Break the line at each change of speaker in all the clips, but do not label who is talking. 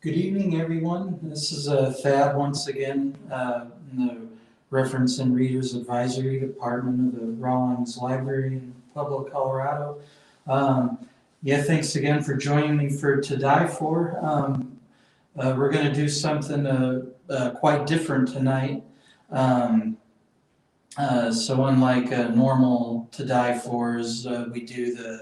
Good evening, everyone. This is Thad once again in the Reference and Readers Advisory Department of the Rawlings Library in Pueblo, Colorado. Thanks again for joining me for To Die For. We're going to do something quite different tonight. So unlike normal To Die Fors, we do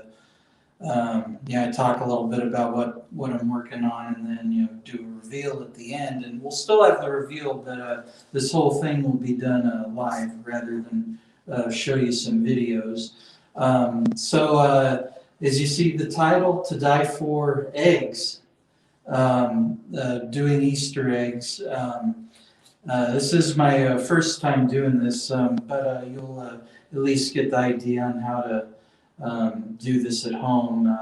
I talk a little bit about what I'm working on, and then do a reveal at the end, and we'll still have the reveal, but this whole thing will be done live rather than show you some videos. As you see the title, To Die For Eggs, doing Easter eggs. This is my first time doing this, but you'll at least get the idea on how to do this at home,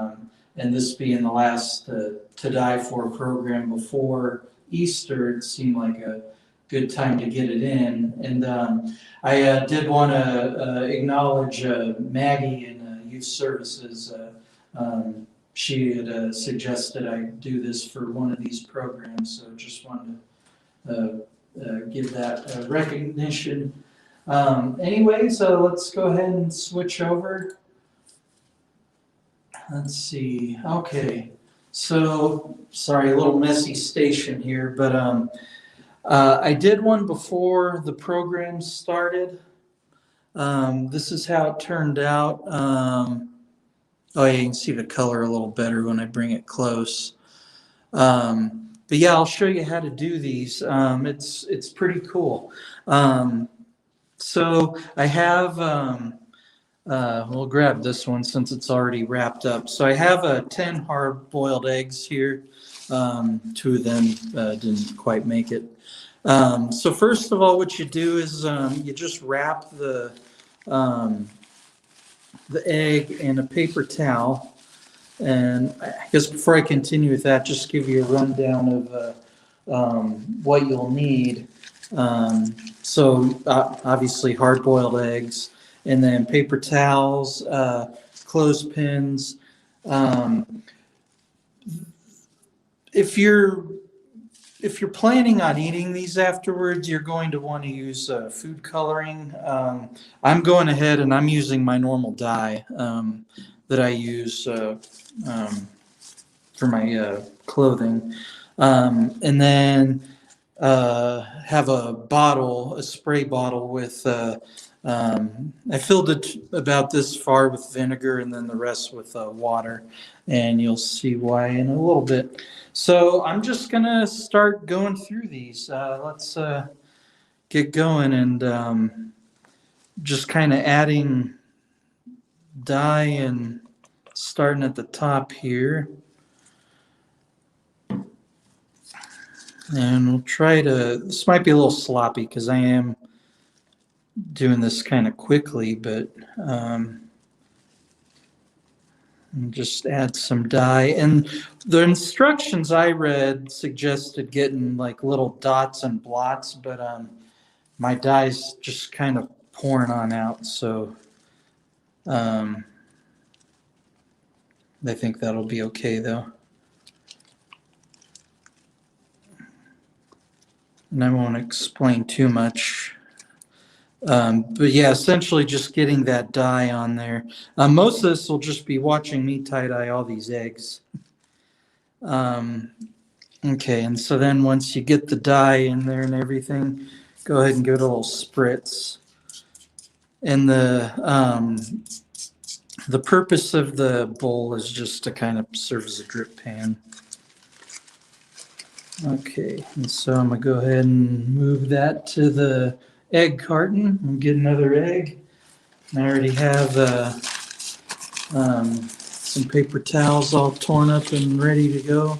and this being the last To Die For program before Easter, it seemed like a good time to get it in. And I did want to acknowledge Maggie in Youth Services. She had suggested I do this for one of these programs, so just wanted to give that recognition. Anyways, let's go ahead and switch over. Let's see. Okay. So, sorry, a little messy station here, but I did one before the program started. This is how it turned out. You can see the color a little better when I bring it close. But yeah, I'll show you how to do these. It's pretty cool. So I have. We'll grab this one since it's already wrapped up. So I have 10 hard-boiled eggs here. 2 of them didn't quite make it. So first of all, what you do is you just wrap the egg in a paper towel. And I guess before I continue with that, just give you a rundown of what you'll need. Obviously hard-boiled eggs, and then paper towels, clothespins. If you're planning on eating these afterwards, you're going to want to use food coloring. I'm going ahead and I'm using my normal dye that I use for my clothing, and then have a spray bottle with. I filled it about this far with vinegar and then the rest with water, and you'll see why in a little bit. So I'm just going to start going through these. Let's get going and just kind of adding dye and starting at the top here. And we'll try to, this might be a little sloppy because I am doing this kind of quickly, but just add some dye. And the instructions I read suggested getting like little dots and blots, but my dye's just kind of pouring on out, so I think that'll be okay though. And I won't explain too much. But yeah, essentially just getting that dye on there. Most of this will just be watching me tie-dye all these eggs. Okay, and so then once you get the dye in there and everything, go ahead and give it a little spritz. And the purpose of the bowl is just to kind of serve as a drip pan. Okay, and so I'm going to go ahead and move that to the egg carton and get another egg. And I already have some paper towels all torn up and ready to go.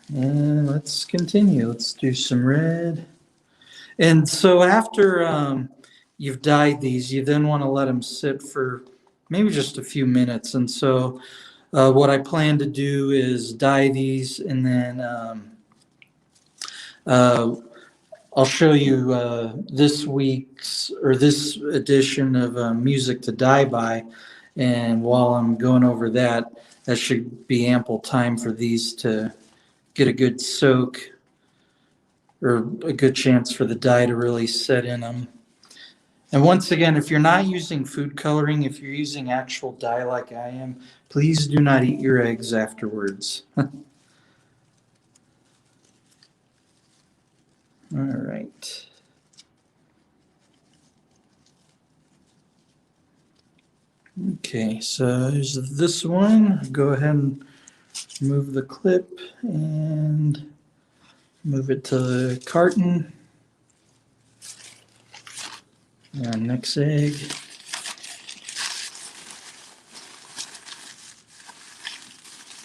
And let's continue. Let's do some red. And so after you've dyed these, you then want to let them sit for maybe just a few minutes. And so what I plan to do is dye these, and then I'll show you this edition of Music to Die By, And while I'm going over that, that should be ample time for these to get a good soak or a good chance for the dye to really set in them. And once again, if you're not using food coloring, if you're using actual dye like I am, please do not eat your eggs afterwards. All right. Okay, so there's this one. Go ahead and move the clip and move it to the carton. And next egg.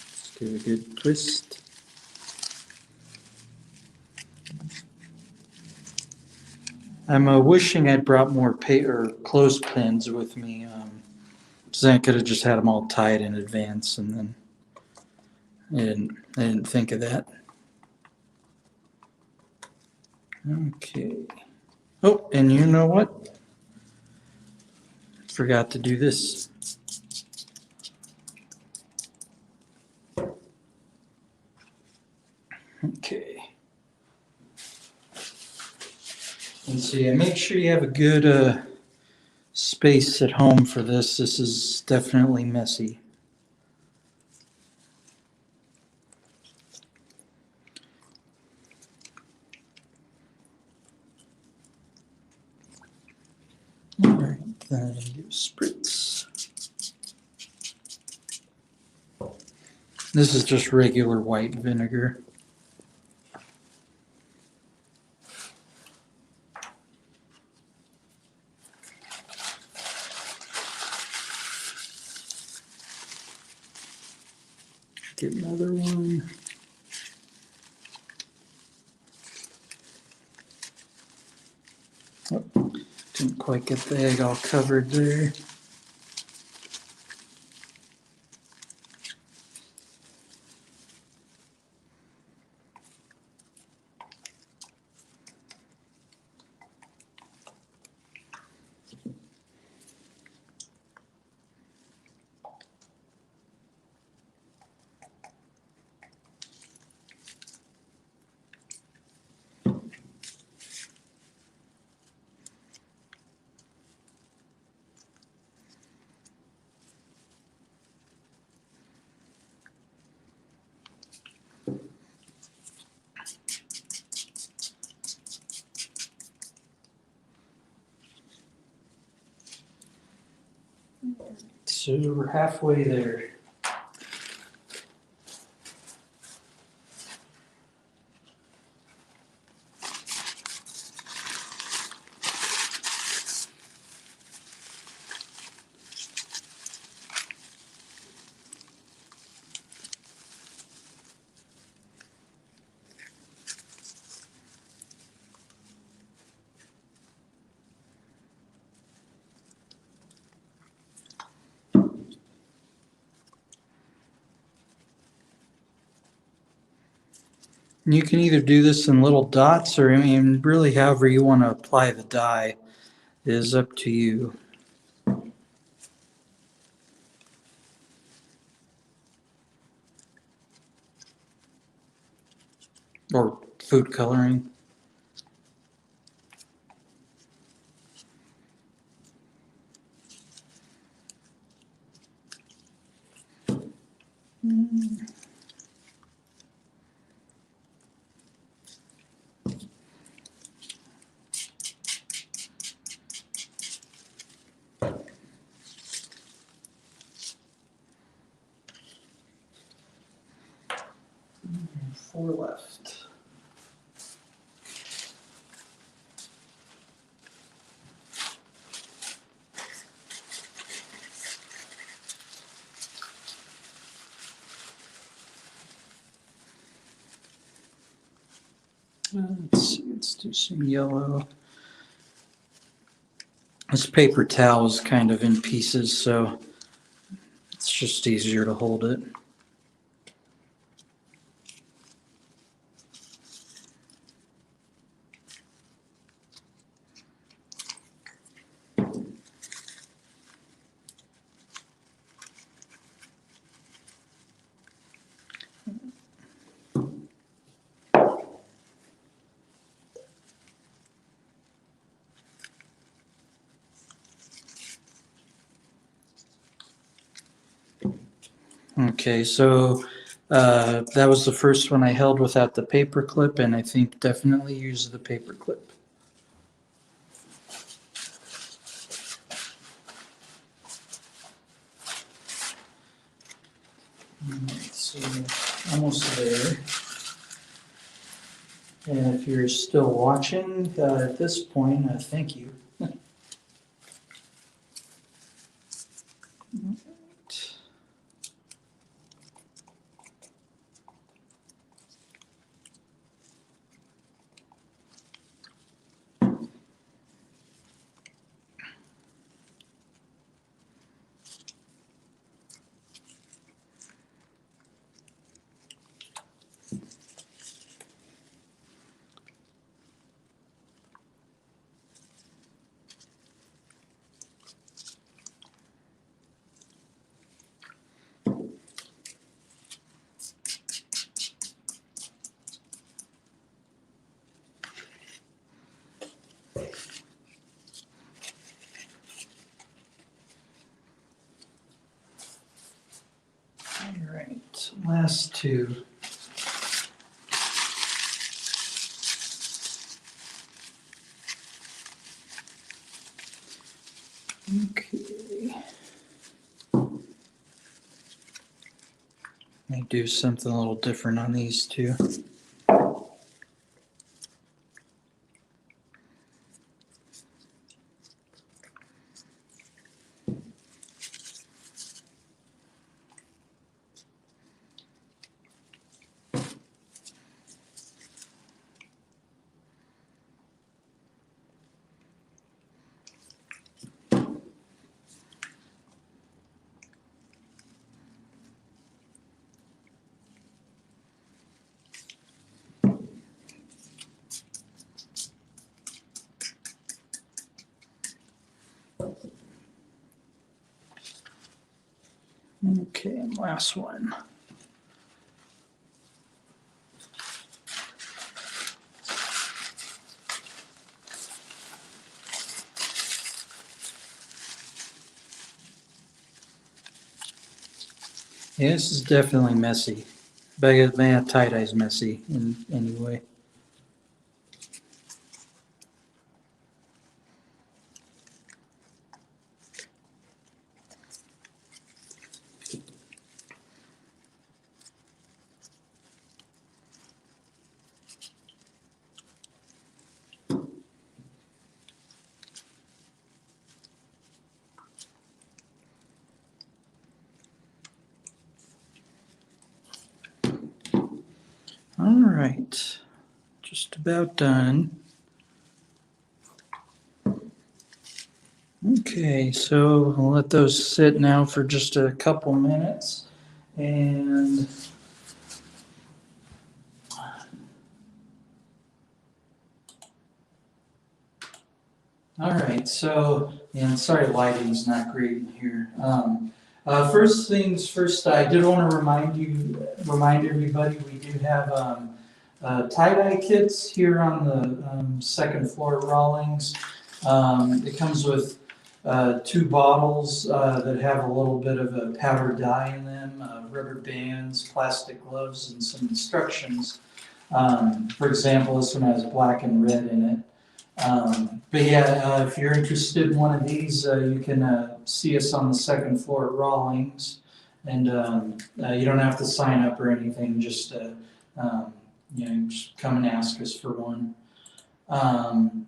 Let's give it a good twist. I'm wishing I'd brought more clothespins with me. So then I could have just had them all tied in advance, and then I didn't think of that. Okay. Oh, and you know what? Forgot to do this. Okay. And so yeah, make sure you have a good space at home for this. This is definitely messy. All right, then give a spritz. This is just regular white vinegar. Get another one. Oh, didn't quite get the egg all covered there. So we're halfway there. You can either do this in little dots or, I mean, really however you want to apply the dye is up to you. Or food coloring. Four left. Let's see, let's do some yellow. This paper towel is kind of in pieces, so it's just easier to hold it. Okay, so that was the first one I held without the paper clip, and I think definitely use the paper clip. Alright, so almost there. And if you're still watching at this point, thank you. All right, last two. Okay. Let me do something a little different on these two. Okay, and last one. Yeah, this is definitely messy. But man, tie-dye's messy in any way. All right, just about done. Okay, so I'll let those sit now for just a couple minutes. And all right, so, and sorry, lighting's not great in here. First things first, I did want to remind everybody, we do have tie-dye kits here on the second floor at Rawlings. It comes with two bottles that have a little bit of a powder dye in them, rubber bands, plastic gloves, and some instructions. For example, this one has black and red in it. But yeah, if you're interested in one of these, you can see us on the second floor at Rawlings. And you don't have to sign up or anything, just just come and ask us for one. And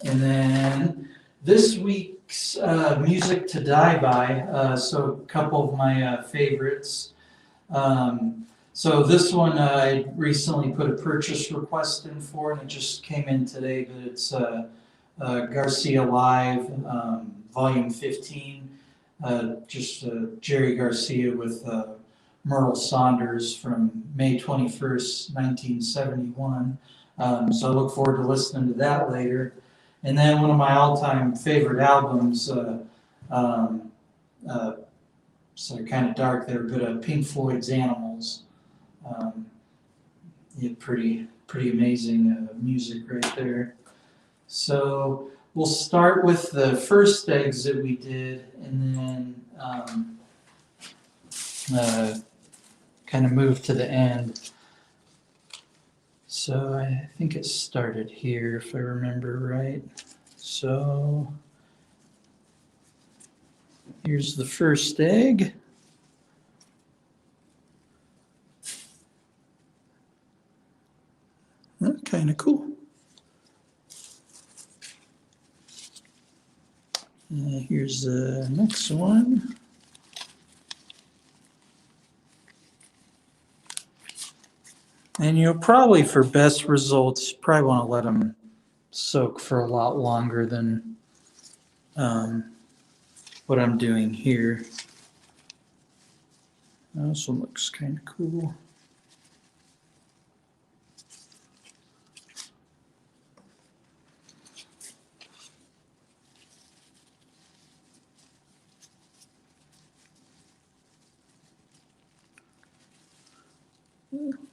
then this week's music to die by, so a couple of my favorites. So this one I recently put a purchase request in for, and it just came in today, but it's Garcia Live, Volume 15, Jerry Garcia with Merle Saunders from May 21st, 1971. So I look forward to listening to that later. And then one of my all-time favorite albums, so kind of dark there, but Pink Floyd's Animals. Pretty amazing music right there. So we'll start with the first exit we did, and then kind of move to the end. So I think it started here, if I remember right. So here's the first egg. Kind of cool. Here's the next one. And you'll probably, for best results, probably want to let them soak for a lot longer than what I'm doing here. This one looks kind of cool.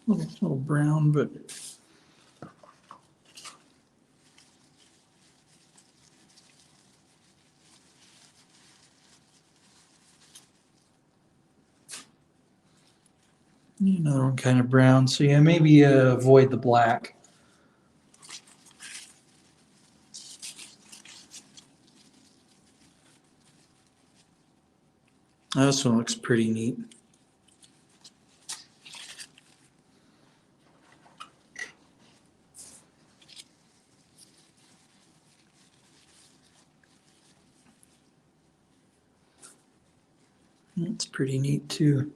A little brown, but another one kind of brown. So yeah, maybe avoid the black. This one looks pretty neat. It's pretty neat too.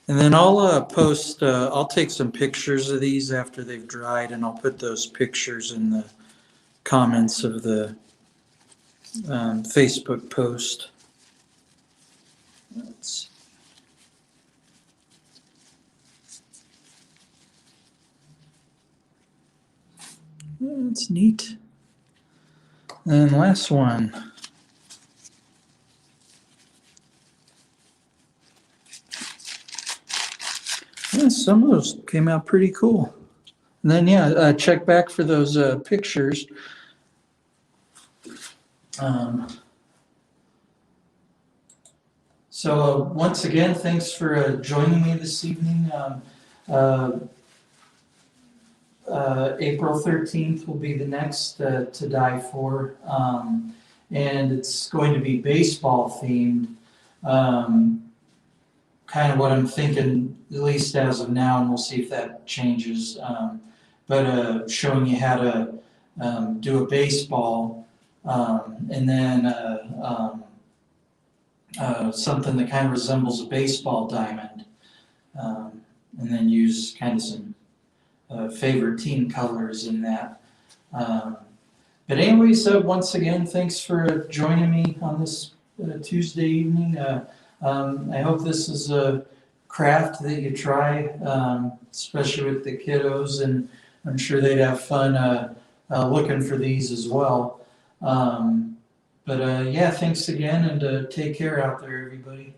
And then I'll post, I'll take some pictures of these after they've dried, and I'll put those pictures in the comments of the Facebook post. That's neat. And last one. Yeah, some of those came out pretty cool. And then, yeah, check back for those pictures. So once again, thanks for joining me this evening. April 13th will be the next to die for, and it's going to be baseball themed. Kind of what I'm thinking, at least as of now, and we'll see if that changes. But showing you how to do a baseball, and then something that kind of resembles a baseball diamond, and then use kind of some favorite team colors in that. But anyways, once again, thanks for joining me on this Tuesday evening. I hope this is a craft that you try, especially with the kiddos, and I'm sure they'd have fun looking for these as well. But yeah, thanks again, and take care out there, everybody.